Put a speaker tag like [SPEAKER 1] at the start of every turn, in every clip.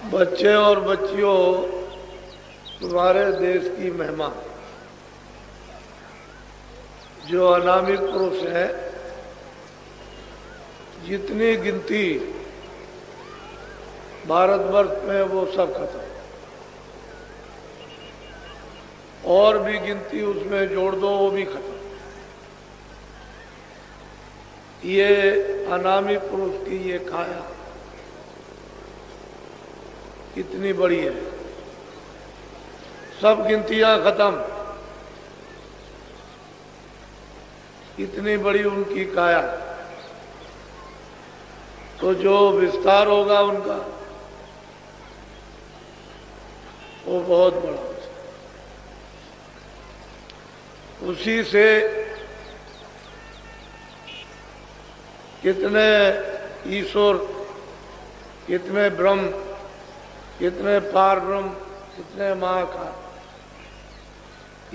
[SPEAKER 1] बच्चे और बच्चियों, तुम्हारे देश की महिमा, जो अनामिक पुरुष है, जितनी गिनती भारतवर्ष में वो सब खत्म, और भी गिनती उसमें जोड़ दो वो भी खत्म। ये अनामी पुरुष की ये काया कितनी बड़ी है, सब गिनतियां खत्म, इतनी बड़ी उनकी काया। तो जो विस्तार होगा उनका वो बहुत बड़ा हो, उसी से कितने ईश्वर, कितने ब्रह्म, कितने पार ब्रह्म, कितने महाकाल,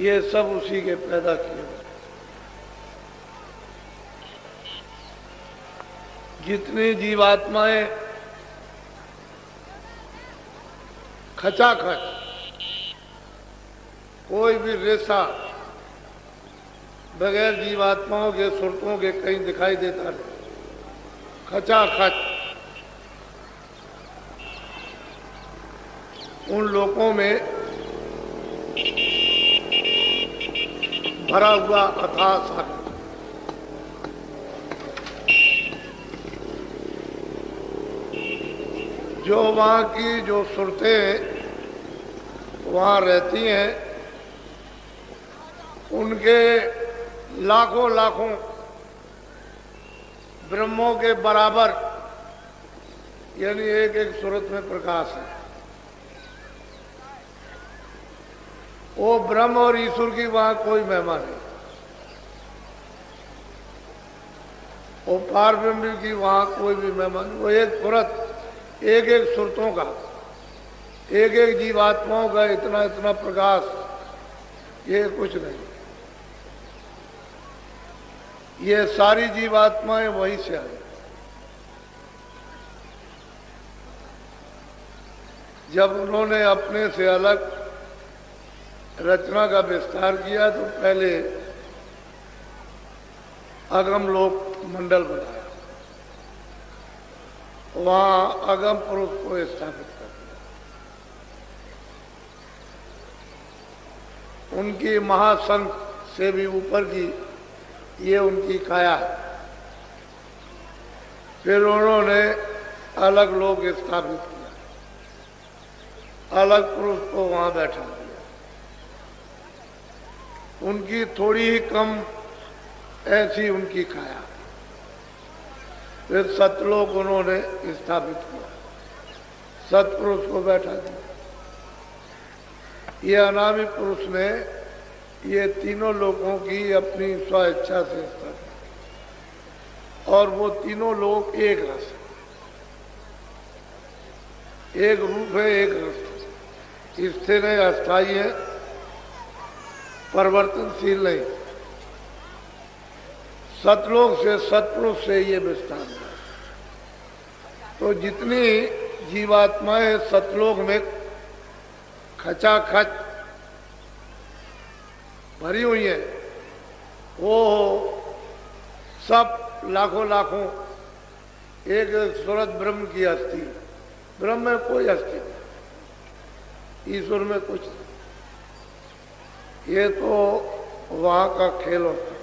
[SPEAKER 1] ये सब उसी के पैदा किए हुए। जितनी जीवात्माएं खचाखच, कोई भी रेशा बगैर जीवात्माओं के सुरतों के कहीं दिखाई देता नहीं, खचाखच उन लोगों में भरा हुआ अथाह सागर। जो वहाँ की जो सुरतें वहाँ रहती हैं, उनके लाखों लाखों ब्रह्मों के बराबर, यानी एक एक सूरत में प्रकाश है। वो ब्रह्म और ईश्वर की वहां कोई महिमा नहीं, वो पार ब्रह्म की वहां कोई भी महिमा नहीं। वो एक सूरत, एक एक सुरतों का, एक एक जीवात्माओं का इतना इतना प्रकाश, ये कुछ नहीं। ये सारी जीवात्माएं वहीं से आई। जब उन्होंने अपने से अलग रचना का विस्तार किया तो पहले अगम लोक मंडल बनाया, वहां अगम पुरुष को स्थापित कर दिया। उनकी महासंघ से भी ऊपर की ये उनकी काया है। फिर उन्होंने अलग लोक स्थापित किया, अलग पुरुष को वहां बैठा दिया। उनकी थोड़ी ही कम ऐसी उनकी काया। फिर सतलोक उन्होंने स्थापित किया, सतपुरुष को बैठा दिया। ये अनामी पुरुष ने ये तीनों लोगों की अपनी स्वेच्छा से स्थापित, और वो तीनों लोग एक रस है, एक रूप है, एक रस, स्थिर है, अस्थायी है, परिवर्तनशील नहीं। सतलोक से, सतपुरुष से ये विस्तार है। तो जितनी जीवात्माएं सतलोक में खचाखच भरी हुई है, वो सब लाखों लाखों एक सूरत ब्रह्म की अस्थि। ब्रह्म में कोई अस्थि नहीं, ईश्वर में कुछ नहीं। ये तो वहां का खेल होता है।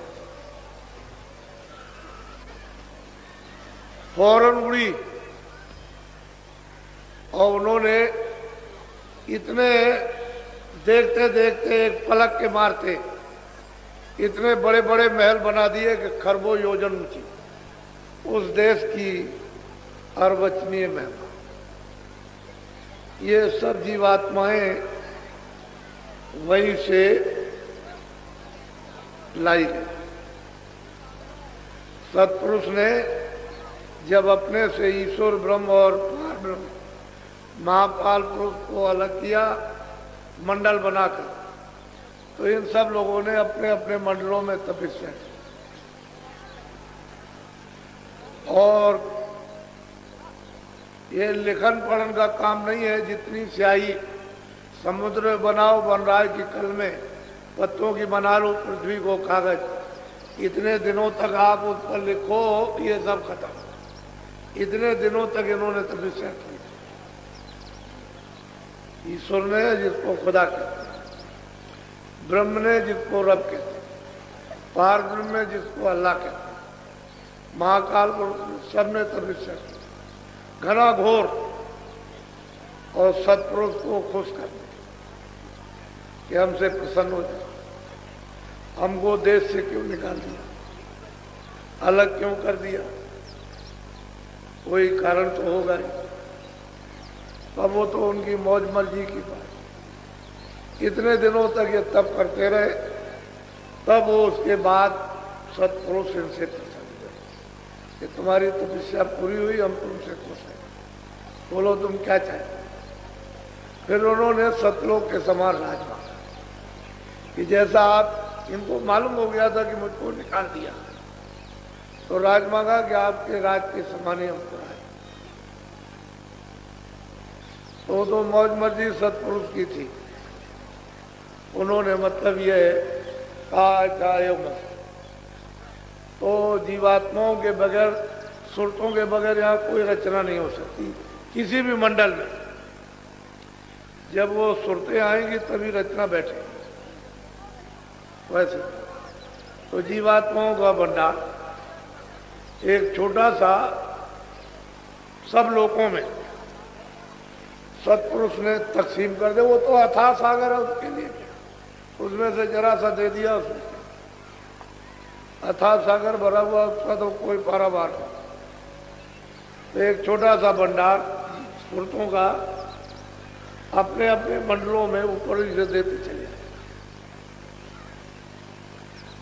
[SPEAKER 1] फौरन उड़ी, और उन्होंने इतने देखते देखते एक पलक के मारते इतने बड़े बड़े महल बना दिए कि खरबों योजन ऊंची, उस देश की अर्वचनीय महिमा। ये सब जीवात्माएं वहीं से लाई गई। सतपुरुष ने जब अपने से ईश्वर ब्रह्म और पार ब्रह्म महापाल पुरुष को अलग किया मंडल बनाकर, तो इन सब लोगों ने अपने अपने मंडलों में तपस्या की, और ये लिखन पढ़न का काम नहीं है। जितनी स्याही समुद्र में बनाओ बन रहा है कि कल में पत्तों की बना लो पृथ्वी को कागज, इतने दिनों तक आप उस पर लिखो ये सब खत्म। इतने दिनों तक इन्होंने तपस्या की। ईश्वर ने जिसको खुदा कहते हैं, ब्रह्म ने जिसको रब कहते हैं, पार ब्रह्म ने जिसको अल्लाह कहते हैं, महाकाल पुरुष सबने तपस्या की घना घोर और सत्पुरुष को खुश करने कि हमसे प्रसन्न हो जाए। हमको देश से क्यों निकाल दिया, अलग क्यों कर दिया, कोई कारण तो होगा ही। अब वो तो उनकी मौज मर्जी की बात। इतने दिनों तक ये तप करते रहे, तब वो उसके बाद सत्पुरुष इनसे प्रसन्न हुए कि तुम्हारी तपस्या पूरी हुई, हम तुमसे खुश हैं, बोलो तुम क्या चाहते। फिर उन्होंने सतलोक के समान राज मांगा कि जैसा आप, इनको मालूम हो गया था कि मुझको निकाल दिया, तो राज मांगा कि आपके राज के समान ही हमको राज। तो मौज मर्जी सत्पुरुष की थी। उन्होंने मतलब ये कहा चाहे मत, तो जीवात्माओं के बगैर, सुरतों के बगैर यहाँ कोई रचना नहीं हो सकती किसी भी मंडल में। जब वो सुरतें आएंगी तभी रचना बैठेगी। वैसे तो जीवात्माओं का भंडार एक छोटा सा सब लोगों में सत्पुरुष ने तकसीम कर दे। वो तो अथाह सागर है, उसके लिए उसमें से जरा सा दे दिया उसने, अथाह सागर भरा हुआ, उसका तो कोई पारावार नहीं। तो एक छोटा सा भंडार सुरतों का अपने अपने मंडलों में ऊपर से देते चले,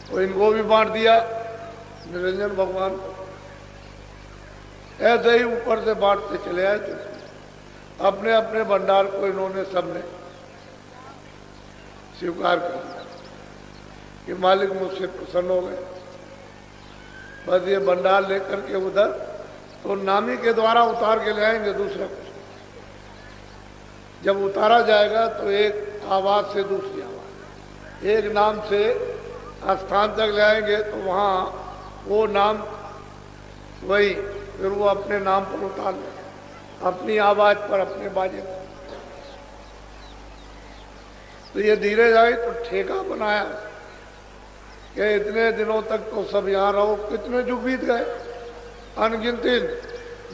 [SPEAKER 1] तो इनको भी बांट दिया निरंजन भगवान को। ऐसे ही ऊपर से बांटते चले आए। तो अपने अपने भंडार को इन्होंने सबने स्वीकार कर लिया कि मालिक मुझसे प्रसन्न हो गए। बस ये भंडार लेकर के उधर तो नामी के द्वारा उतार के ले आएंगे, दूसरा कुछ। जब उतारा जाएगा तो एक आवाज से दूसरी आवाज, एक नाम से स्थान तक ले आएंगे तो वहाँ वो नाम वही, फिर वो अपने नाम पर उतार लेंगे, अपनी आवाज पर, अपने बाजे पर। तो ये धीरे जाए तो ठेका बनाया कि इतने दिनों तक तो सब यहाँ रहो। कितने युग बीत गए, अनगिनती,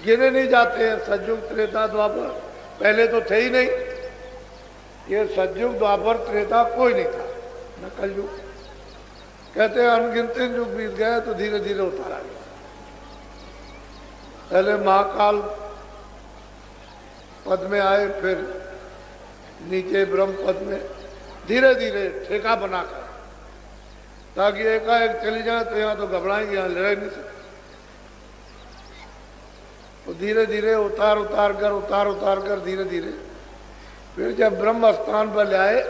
[SPEAKER 1] गिने नहीं जाते हैं। सतयुग त्रेता द्वापर पहले तो थे ही नहीं। ये सतयुग द्वापर त्रेता कोई नहीं था, न कलयुग। कहते हैं अनगिनती युग बीत गए तो धीरे धीरे उतारा गया। पहले महाकाल पद में आए, फिर नीचे ब्रह्म पद में, धीरे धीरे ठेका बनाकर, ताकि एकाएक चली जाए तो यहाँ तो घबराएंगे, यहाँ लड़ नहीं सकते। तो धीरे धीरे उतार उतार कर धीरे धीरे फिर जब ब्रह्म स्थान पर ले आए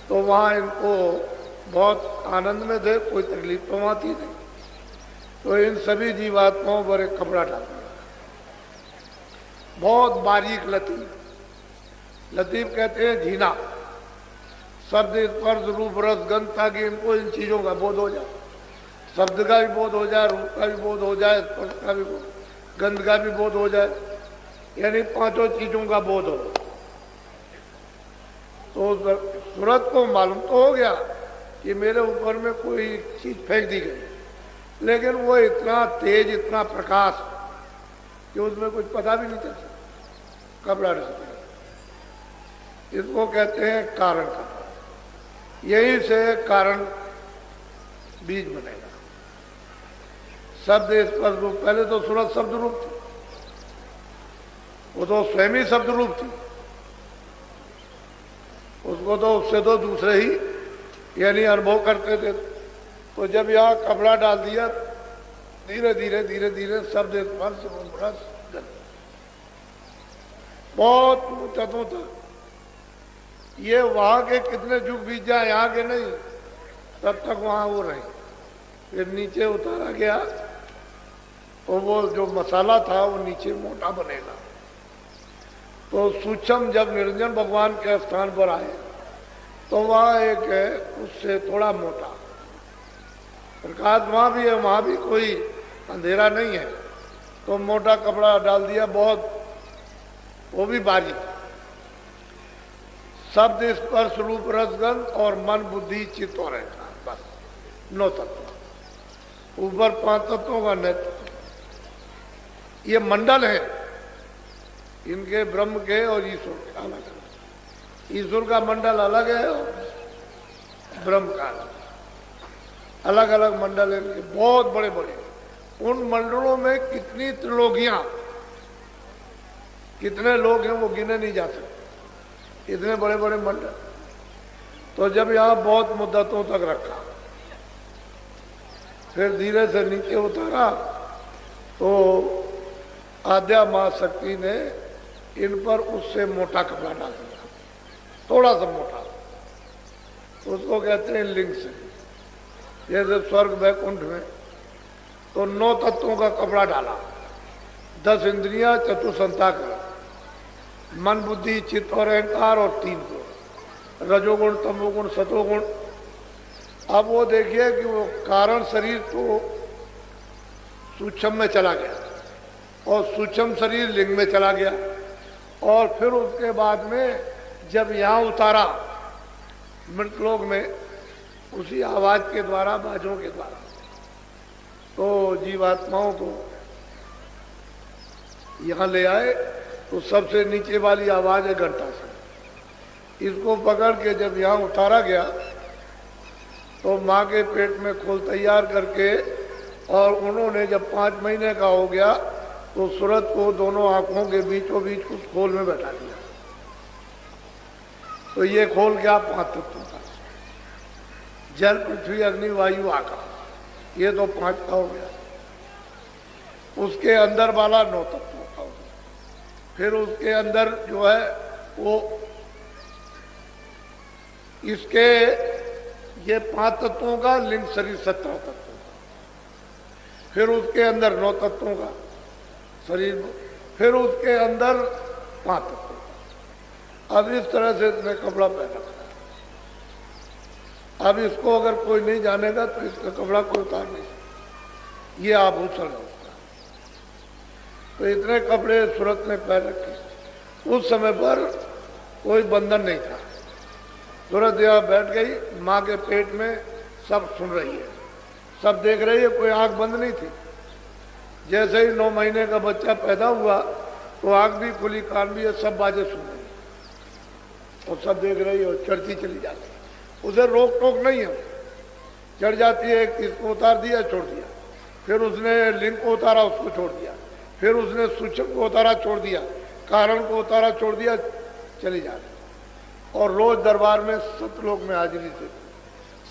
[SPEAKER 1] तो वहाँ इनको बहुत आनंद में थे, कोई तकलीफ तो वहाँ थी नहीं। तो इन सभी जीवात्माओं पर एक कपड़ा डाल दिया, बहुत बारीक लतीफ। लतीफ कहते हैं झीना, शब्द, स्पर्श, रूप, रस, गंध, ताकि इनको इन चीजों का बोध हो जाए। शब्द का भी बोध हो जाए, रूप का भी बोध हो जाए, स्पर्श का भी बोध, गंध का भी बोध हो जाए, यानी पांचों चीजों का बोध हो। तो सूरत को मालूम तो हो गया कि मेरे ऊपर में कोई चीज फेंक दी गई, लेकिन वो इतना तेज, इतना प्रकाश कि उसमें कुछ पता भी नहीं चलता, कपड़ा रहता। इसको कहते हैं कारण का। यही से कारण बीज बनेगा। शब्द, स्पर्श, रूप। पहले तो सूरत शब्द रूप थी, वो तो स्वयं ही शब्द रूप थी। उसको तो उससे तो दूसरे ही यानी अनुभव करते थे। तो जब यहाँ कपड़ा डाल दिया, धीरे धीरे धीरे धीरे शब्द, स्पर्श, रूप, रस, गंध, बहुत ऊंचाइयों तक। ये वहां के कितने युग बीत जाए, यहाँ के नहीं, तब तक वहां वो रहे। फिर नीचे उतारा गया तो वो जो मसाला था वो नीचे मोटा बनेगा, तो सूक्ष्म जब निरंजन भगवान के स्थान पर आए तो वहाँ एक है उससे थोड़ा मोटा प्रकाश, वहाँ भी है, वहाँ भी कोई अंधेरा नहीं है, तो मोटा कपड़ा डाल दिया, बहुत वो भी बारीक। शब्द स्पर्श रूप रसगंध और मन बुद्धि चित्त और अहंकार, बस 9 तत्व। ऊपर 5 तत्वों का नेतृत्व। ये मंडल है इनके, ब्रह्म के और ईश्वर के अलग अलग। ईश्वर का मंडल अलग है और ब्रह्म का अलग अलग मंडल है इनके, बहुत बड़े बड़े। उन मंडलों में कितनी त्रिलोकियां, कितने लोग हैं वो गिने नहीं जा सकते, इतने बड़े बड़े मंडल। तो जब यहाँ बहुत मुद्दतों तक रखा, फिर धीरे से नीचे उतारा, तो आद्या मां शक्ति ने इन पर उससे मोटा कपड़ा डाल दिया, थोड़ा सा मोटा, उसको कहते हैं लिंग से। जैसे स्वर्ग वैकुंठ में तो 9 तत्वों का कपड़ा डाला, 10 इंद्रियां, चतुसंताकर, मन बुद्धि चित्त और अहंकार, और 3 गुण, रजोगुण तमोगुण सतोगुण। अब वो देखिए कि वो कारण शरीर तो सूक्ष्म में चला गया और सूक्ष्म शरीर लिंग में चला गया, और फिर उसके बाद में जब यहाँ उतारा मृतलोक में, उसी आवाज के द्वारा, बाजों के द्वारा, तो जीवात्माओं को यहाँ ले आए। तो सबसे नीचे वाली आवाज है घंटा से, इसको पकड़ के जब यहाँ उतारा गया तो माँ के पेट में खोल तैयार करके, और उन्होंने जब 5 महीने का हो गया तो सूरत को दोनों आंखों के बीचों बीच उस खोल में बैठा दिया। तो ये खोल क्या? 5 तत्वों का, जल पृथ्वी अग्नि वायु आकाश, ये तो 5 का हो गया। उसके अंदर वाला 9 तत्वों का हो गया। फिर उसके अंदर जो है वो इसके ये 5 तत्वों का लिंग शरीर 17 तत्वों का, फिर उसके अंदर 9 तत्वों का शरीर, फिर उसके अंदर 5 तत्वों का। अब इस तरह से इसने कपड़ा पहना। अब इसको अगर कोई नहीं जानेगा तो इसका कपड़ा कोई उतार नहीं सकता, ये आभूषण है उसका। तो इतने कपड़े सूरत ने पहन रखे। उस समय पर कोई बंधन नहीं था। सूरत यहाँ बैठ गई, माँ के पेट में, सब सुन रही है, सब देख रही है, कोई आंख बंद नहीं थी। जैसे ही 9 महीने का बच्चा पैदा हुआ तो आंख भी खुली, कान भी है, सब बाजें सुन रही और सब देख रही है और चढ़ती चली जाती। उसे रोक टोक नहीं है, चढ़ जाती है। इसको उतार दिया, छोड़ दिया, फिर उसने लिंग को उतारा, उसको छोड़ दिया, फिर उसने सूक्ष्म को उतारा, छोड़ दिया, कारण को उतारा, छोड़ दिया, चली जाती। और रोज दरबार में सतलोक में हाजिरी से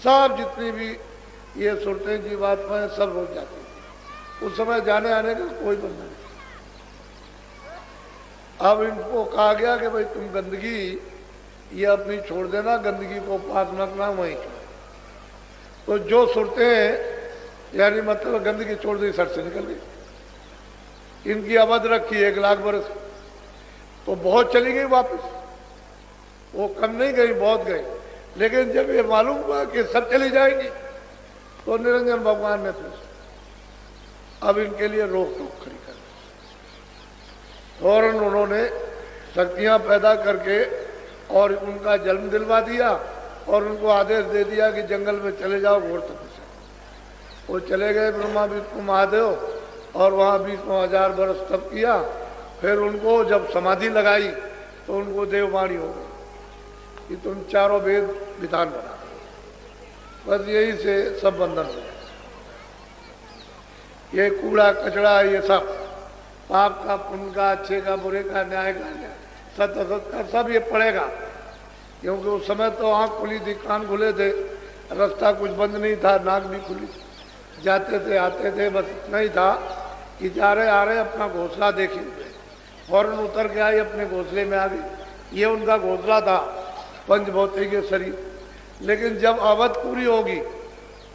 [SPEAKER 1] सब जितनी भी ये सुरतें जीवात्माएं सब रोज जाती थी। उस समय जाने आने का कोई बंधन नहीं। अब इनको कहा गया कि भाई तुम गंदगी ये अपनी छोड़ देना, गंदगी को पास न रखना, वहीं छोड़। तो जो सुरतें यानी मतलब गंदगी छोड़ दी, सर से निकल गई। इनकी अवध रखी 1 लाख बरस, तो बहुत चली गई वापस, वो कम नहीं गई, बहुत गई। लेकिन जब ये मालूम हुआ कि सब चली जाएगी तो निरंजन भगवान ने फिर अब इनके लिए रोक टोक खड़ी कर, फौरन उन्होंने शक्तियां पैदा करके और उनका जन्म दिलवा दिया और उनको आदेश दे दिया कि जंगल में चले जाओ घोर तपस्या। वो चले गए ब्रह्मा विष्णु महादेव और वहाँ 20,000 वर्ष तप किया। फिर उनको जब समाधि लगाई तो उनको देववाणी हो गई कि तुम चारों वेद विधान बना। बस यही से सब बंधन हो गए। ये कूड़ा कचड़ा, ये सब पाप का, पुण्य का, अच्छे का, बुरे का, न्याय का, सत्य असत का, सब ये पड़ेगा। क्योंकि उस समय तो आंख खुली थी, कान खुले थे, रास्ता कुछ बंद नहीं था, नाक भी खुली, जाते थे आते थे। बस इतना ही था कि जा रहे आ रहे अपना घोंसला देखे, फौरन उतर के आई, अपने घोंसले में आ गई। ये उनका घोंसला था, पंचभौतिक शरीर। लेकिन जब अवध पूरी होगी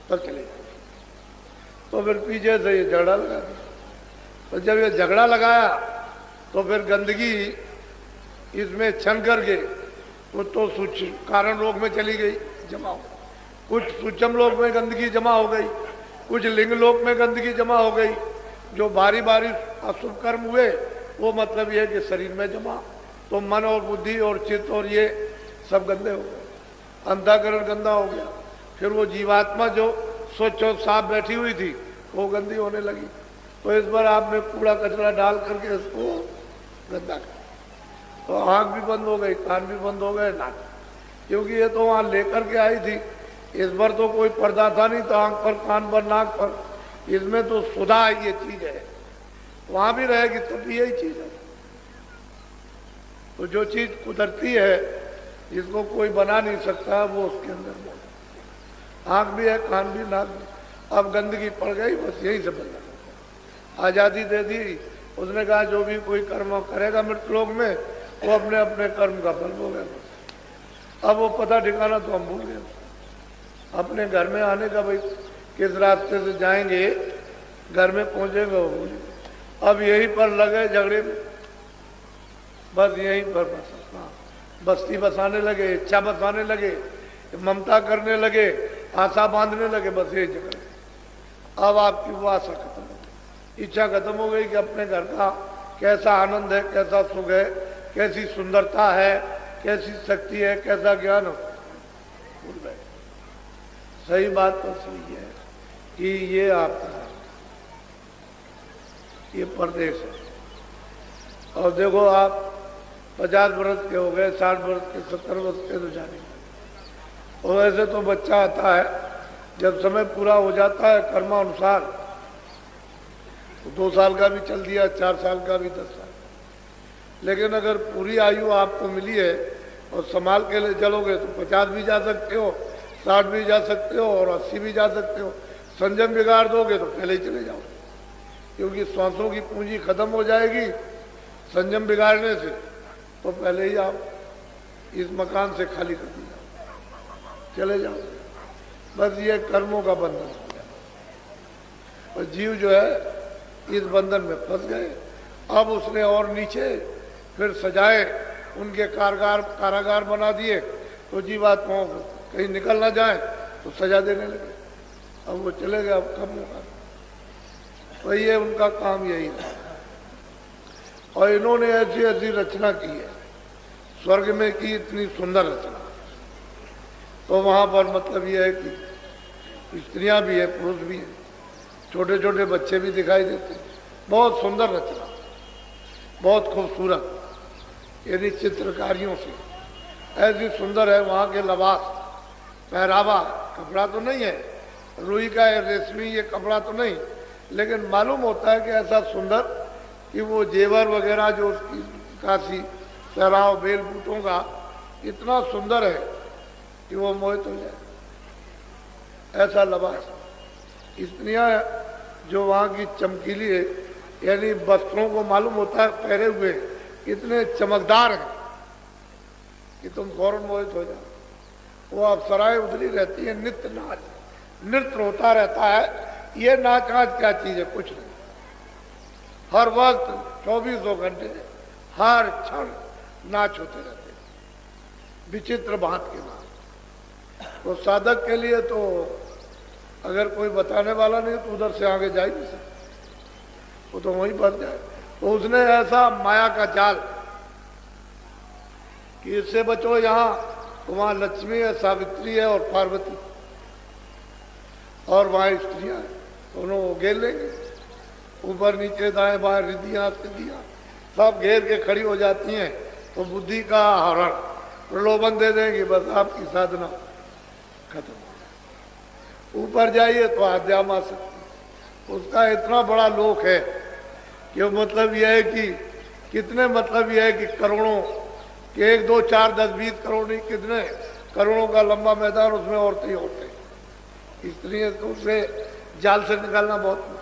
[SPEAKER 1] तब चले, तो फिर पीछे से ये झगड़ा लगा दिया। तो जब ये झगड़ा लगाया तो फिर गंदगी इसमें छन करके वो तो कारण लोक में चली गई जमा हो, कुछ सूक्ष्म लोक में गंदगी जमा हो गई, कुछ लिंग लोक में गंदगी जमा हो गई। जो बारी बारी अशुभ कर्म हुए वो मतलब ये कि शरीर में जमा, तो मन और बुद्धि और चित्त और ये सब गंदे हो गए, अंतःकरण गंदा हो गया। फिर वो जीवात्मा जो स्वच्छ और साफ बैठी हुई थी वो गंदी होने लगी। तो इस बार आपने कूड़ा कचरा डाल करके इसको गंदा कर, तो आँख भी बंद हो गई, कान भी बंद हो गए, नाक, क्योंकि ये तो वहाँ लेकर के आई थी। इस बार तो कोई पर्दा था नहीं, तो आँख पर, कान पर, नाक पर, इसमें तो सुधा ये चीज है, वहां भी रहेगी तब यही चीज है। तो जो चीज कुदरती है जिसको कोई बना नहीं सकता वो उसके अंदर मौजूद। आँख भी है, कान भी, नाक भी, अब गंदगी पड़ गई, बस यही से बदला। आजादी दे दी, उसने कहा जो भी कोई कर्म करेगा मृत लोक में वो अपने अपने कर्म का फल भोगेगा। अब वो पता ठिकाना तो हम भूल गए, अपने घर में आने का, भाई किस रास्ते से जाएंगे, घर में पहुंचेंगे वो भूल गए। अब यहीं पर लगे झगड़े में, बस यहीं पर बस बस्ती बसाने लगे, इच्छा बसाने लगे, ममता करने लगे, आशा बांधने लगे, बस यही झगड़े। अब आपकी वो आशा खत्म हो गई, इच्छा खत्म हो गई कि अपने घर का कैसा आनंद है, कैसा सुख है, कैसी सुंदरता है, कैसी शक्ति है, कैसा ज्ञान हो, भूल गए। सही बात तो सही है कि ये आपका ये प्रदेश है। और देखो आप 50 वर्ष के हो गए, 60 वर्ष के, 70 वर्ष के तो जाने, और ऐसे तो बच्चा आता है जब समय पूरा हो जाता है कर्मानुसार तो 2 साल का भी चल दिया, 4 साल का भी, 10 साल। लेकिन अगर पूरी आयु आपको मिली है और संभाल के लिए चलोगे तो 50 भी जा सकते हो, 60 भी जा सकते हो और 80 भी जा सकते हो। संयम बिगाड़ दोगे तो पहले ही चले जाओगे, क्योंकि श्वासों की पूंजी खत्म हो जाएगी संयम बिगाड़ने से, तो पहले ही आप इस मकान से खाली कर दिया, चले जाओ। बस ये कर्मों का बंधन हो गया और जीव जो है इस बंधन में फंस गए। अब उसने और नीचे फिर सजाए, उनके कारागार बना दिए, तो जीवात्माओं को कहीं निकल ना जाए तो सजा देने लगे। अब वो चले गए, अब कब होगा, तो ये उनका काम यही है। और इन्होंने ऐसी ऐसी रचना की है, स्वर्ग में की इतनी सुंदर रचना, तो वहां पर मतलब ये है कि स्त्रियां भी है, पुरुष भी है, छोटे छोटे बच्चे भी दिखाई देते हैं। बहुत सुंदर रचना, बहुत खूबसूरत, यानी चित्रकारियों से ऐसी सुंदर है। वहाँ के लिबास, पहरावा, कपड़ा तो नहीं है रुई का है, रेशमी ये कपड़ा तो नहीं, लेकिन मालूम होता है कि ऐसा सुंदर कि वो जेवर वगैरह जो उसकी काशी सहराव बेल बूटों का इतना सुंदर है कि वो मोहित हो जाए, ऐसा लिबास। स्त्रियाँ जो वहाँ की चमकीली है, यानी वस्त्रों को मालूम होता है पहरे हुए इतने चमकदार हैं कि तुम फौरन मोहित हो जाओ। वो अप्सराएं उतरी रहती है, नित्य नाच, नृत्य होता रहता है। ये नाच आज क्या चीज है, कुछ नहीं, हर वक्त 24 घंटे हर क्षण नाच होते रहते हैं, विचित्र भांत के नाच। तो साधक के लिए तो अगर कोई बताने वाला नहीं तो उधर से आगे जा ही नहीं सकता, वो तो वहीं बच जाए। तो उसने ऐसा माया का जाल कि इससे बचो, यहाँ तो वहां लक्ष्मी है, सावित्री है और पार्वती, और वहां स्त्रियां हैं, दोनों वो घेर लेंगे, ऊपर नीचे दाएं बाएं रिद्धियां सिद्धियां सब घेर के खड़ी हो जाती हैं। तो बुद्धि का हरण, प्रलोभन दे देंगे, बस आपकी साधना खत्म हो जाए। ऊपर जाइए तो आध्यात्म आ सकती, उसका इतना बड़ा लोक है कि मतलब यह है कि कितने, मतलब यह है कि करोड़ों कि 1, 2, 4, 10, 20 करोड़ नहीं, कितने करोड़ों का लंबा मैदान, उसमें औरतें ही औरतें, स्त्रियां, तो उससे जाल से निकालना बहुत मुश्किल।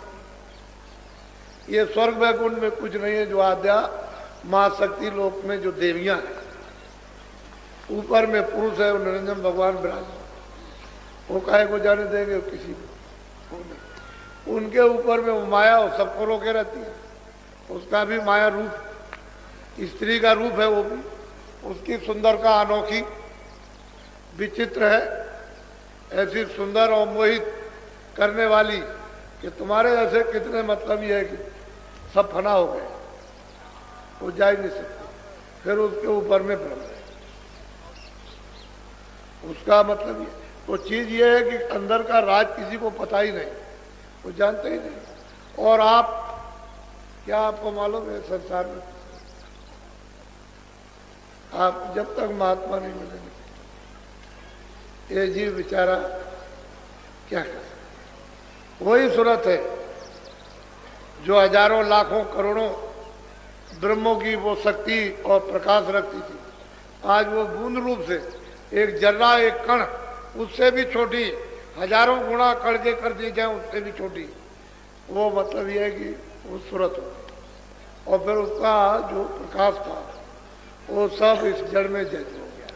[SPEAKER 1] ये स्वर्ग वैकुंठ में कुछ नहीं है, जो आद्या महाशक्ति लोक में जो देवियां हैं, ऊपर में पुरुष है, निरंजन भगवान विराजमान, वो काहे को जाने देंगे किसी को, उनके ऊपर में वो माया वो सबको रोके रहती है, उसका भी माया रूप, स्त्री का रूप है वो भी। उसकी सुंदरता अनोखी विचित्र है, ऐसी सुंदर और मोहित करने वाली कि तुम्हारे ऐसे कितने मतलब ये है कि सब फना हो गए, वो जा ही नहीं सकते। फिर उसके ऊपर में ब्रह्म है, उसका मतलब ये तो चीज ये है कि अंदर का राज किसी को पता ही नहीं, वो जानते ही नहीं। और आप क्या आपको मालूम है संसार में आप जब तक महात्मा नहीं मिलेंगे ये जीव बेचारा क्या कर। वही सूरत है जो हजारों लाखों करोड़ों ब्रह्मों की वो शक्ति और प्रकाश रखती थी, आज वो बूंद रूप से एक जर्रा एक कण उससे भी छोटी, हजारों गुणा कड़के कर दी जाए उससे भी छोटी, वो मतलब ये है कि वो सूरत हो। और फिर उसका जो प्रकाश था वो सब इस जड़ में जैसे हो गया,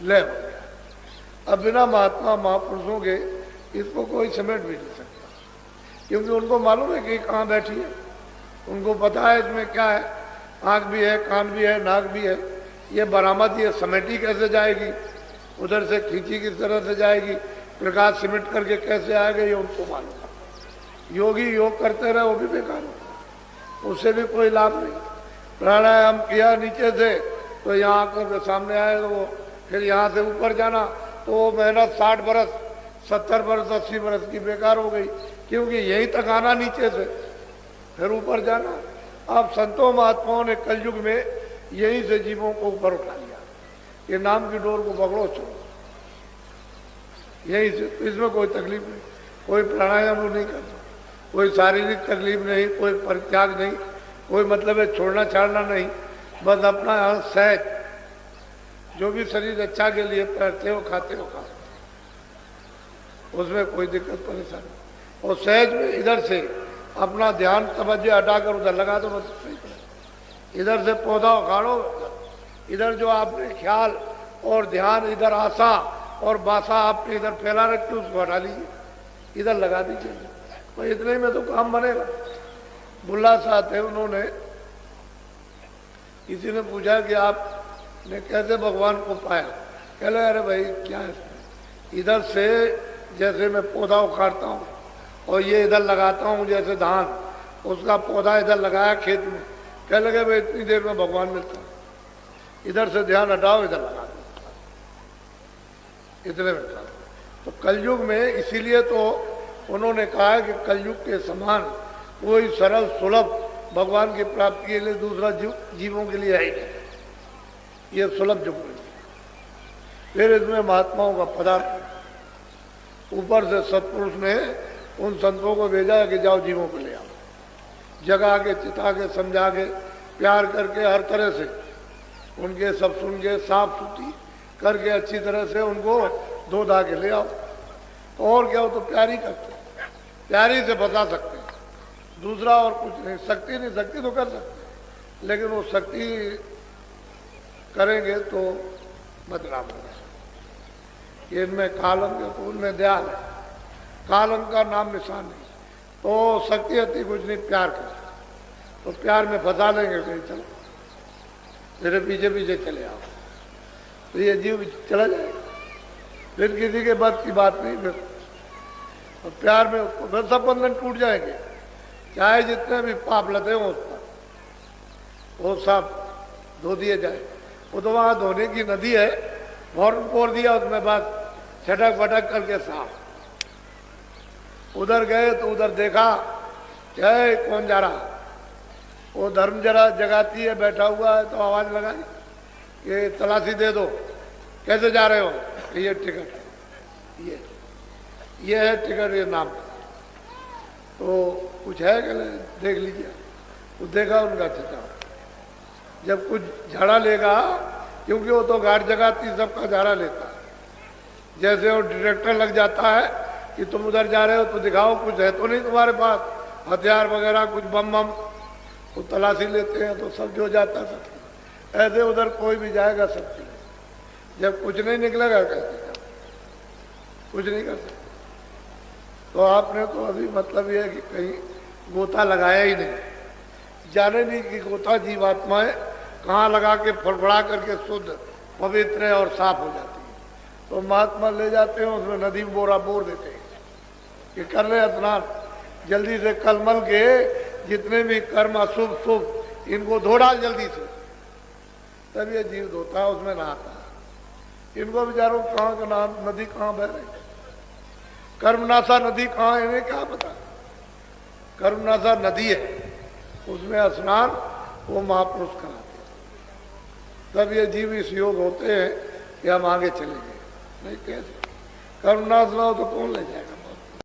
[SPEAKER 1] लय हो गया। अब बिना महात्मा महापुरुषों के इसको कोई समेट भी नहीं सकता, क्योंकि उनको मालूम है कि कहाँ बैठी है, उनको पता है इसमें क्या है, आंख भी है, कान भी है, नाक भी है, ये बरामद ये समेटी कैसे जाएगी, उधर से खींची किस तरह से जाएगी, प्रकाश सिमट करके कैसे आएगा, ये उनको मालूम है। योगी योग करते रहे वो भी बेकार हो, उससे भी कोई लाभ नहीं। प्राणायाम किया नीचे से तो यहाँ आंखों के सामने आएगा वो, फिर यहाँ से ऊपर जाना तो वो मेहनत 60 बरस 70 बरस 80 बरस की बेकार हो गई, क्योंकि यहीं तक आना नीचे से फिर ऊपर जाना। अब संतों महात्माओं ने कलयुग में यहीं से जीवों को ऊपर उठा लिया, ये नाम की डोर को पकड़ो छोड़ो यहीं से, इसमें कोई तकलीफ नहीं, कोई प्राणायाम नहीं करता, कोई शारीरिक तकलीफ नहीं, कोई परित्याग नहीं, कोई मतलब है छोड़ना छाड़ना नहीं, बस अपना सहज जो भी शरीर अच्छा के लिए करते हो खाते हो खा, उसमें कोई दिक्कत परेशानी। और सहज में इधर से अपना ध्यान तवज्जो हटाकर उधर लगा दो, इधर से पौधा उखाड़ो, इधर जो आपने ख्याल और ध्यान इधर आशा और बासा आपने इधर फैला रखी उसको हटा लीजिए, इधर लगा दीजिए, तो इतने में तो काम बनेगा। बुल्ला साहब थे, उन्होंने किसी ने पूछा कि आपने कैसे भगवान को पाया, कह लगे अरे भाई क्या है, इधर से जैसे मैं पौधा उखाड़ता हूँ और ये इधर लगाता हूँ जैसे धान, उसका पौधा इधर लगाया खेत में, कह लगे भाई इतनी देर में भगवान मिलता है, इधर से ध्यान हटाओ इधर लगा दो, इतने में था। तो कलयुग में इसीलिए तो उन्होंने कहा है कि कलयुग के समान कोई सरल सुलभ भगवान की प्राप्ति के लिए दूसरा जीवों के लिए है ही नहीं, ये सुलभ युग है। फिर इसमें महात्माओं का पदार्थ, ऊपर से सत्पुरुष ने उन संतों को भेजा कि जाओ जीवों को ले आओ, जगा के चिता के समझा के प्यार करके हर तरह से उनके सब सुन के साफ सुथरी करके अच्छी तरह से उनको धो धा के ले आओ। और क्या हो तो प्यारी करते, प्यारी से बता सकते हैं, दूसरा और कुछ नहीं। शक्ति नहीं, शक्ति तो कर सकते, लेकिन वो शक्ति करेंगे तो बदनाम होगा। ये इनमें कालम है तो उनमें दयाल है, कालम का नाम निशान नहीं। तो शक्ति अति कुछ नहीं, प्यार कर, तो प्यार में फंसा लेंगे कहीं, चलो मेरे पीछे पीछे चले आओ, तो ये जीव चला जाएगा, फिर किसी के बस की बात नहीं। फिर और प्यार में उसको फिर सब बंधन टूट जाएंगे, चाहे जितने भी पाप लदे हों उस पर, वो सब धो दिए जाए। वो तो वहाँ धोने की नदी है, फौरन पोर दिया उसमें, बस छटक फटक करके साफ। उधर गए तो उधर देखा क्या है, कौन जा रहा, वो धर्म जरा जगाती है, बैठा हुआ है, तो आवाज लगाई कि तलाशी दे दो, कैसे जा रहे हो, ये टिकट है, ये है टिकट, ये नाम। तो कुछ है क्या, देख लीजिए। तो देखा उनका चिता, जब कुछ झाड़ा लेगा, क्योंकि वो तो गार्ड जगाती सबका झाड़ा लेता है, जैसे वो डायरेक्टर लग जाता है कि तुम उधर जा रहे हो तो दिखाओ कुछ है तो नहीं तुम्हारे पास, हथियार वगैरह कुछ बम बम, तो तलाशी लेते हैं तो सब जो जाता सब। ऐसे उधर कोई भी जाएगा सब, जब कुछ नहीं निकलेगा कैसे, कुछ नहीं कर सकते। तो आपने तो अभी मतलब यह है कि कहीं गोता लगाया ही नहीं, जाने नहीं कि गोता जीवात्मा है कहाँ लगा के फड़फड़ा करके शुद्ध पवित्र और साफ हो जाती है। तो महात्मा ले जाते हैं, उसमें नदी में बोरा बोर देते हैं कि कर ले स्नान जल्दी से, कलमल के जितने भी कर्म अशुभ शुभ इनको धो डाल जल्दी से। तब ये जीव धोता है, उसमें नहाता है। इनको बेचारों कहाँ का नाम, नदी कहाँ बह रही, कर्मनाशा नदी कहाँ है इन्हें क्या पता। कर्मनाशा नदी है, उसमें स्नान वो महापुरुष कराते। तब ये जीव इस योग होते हैं कि हम आगे चले गए। नहीं कैसे कर्मनाश ना हो तो कौन ले जाएगा।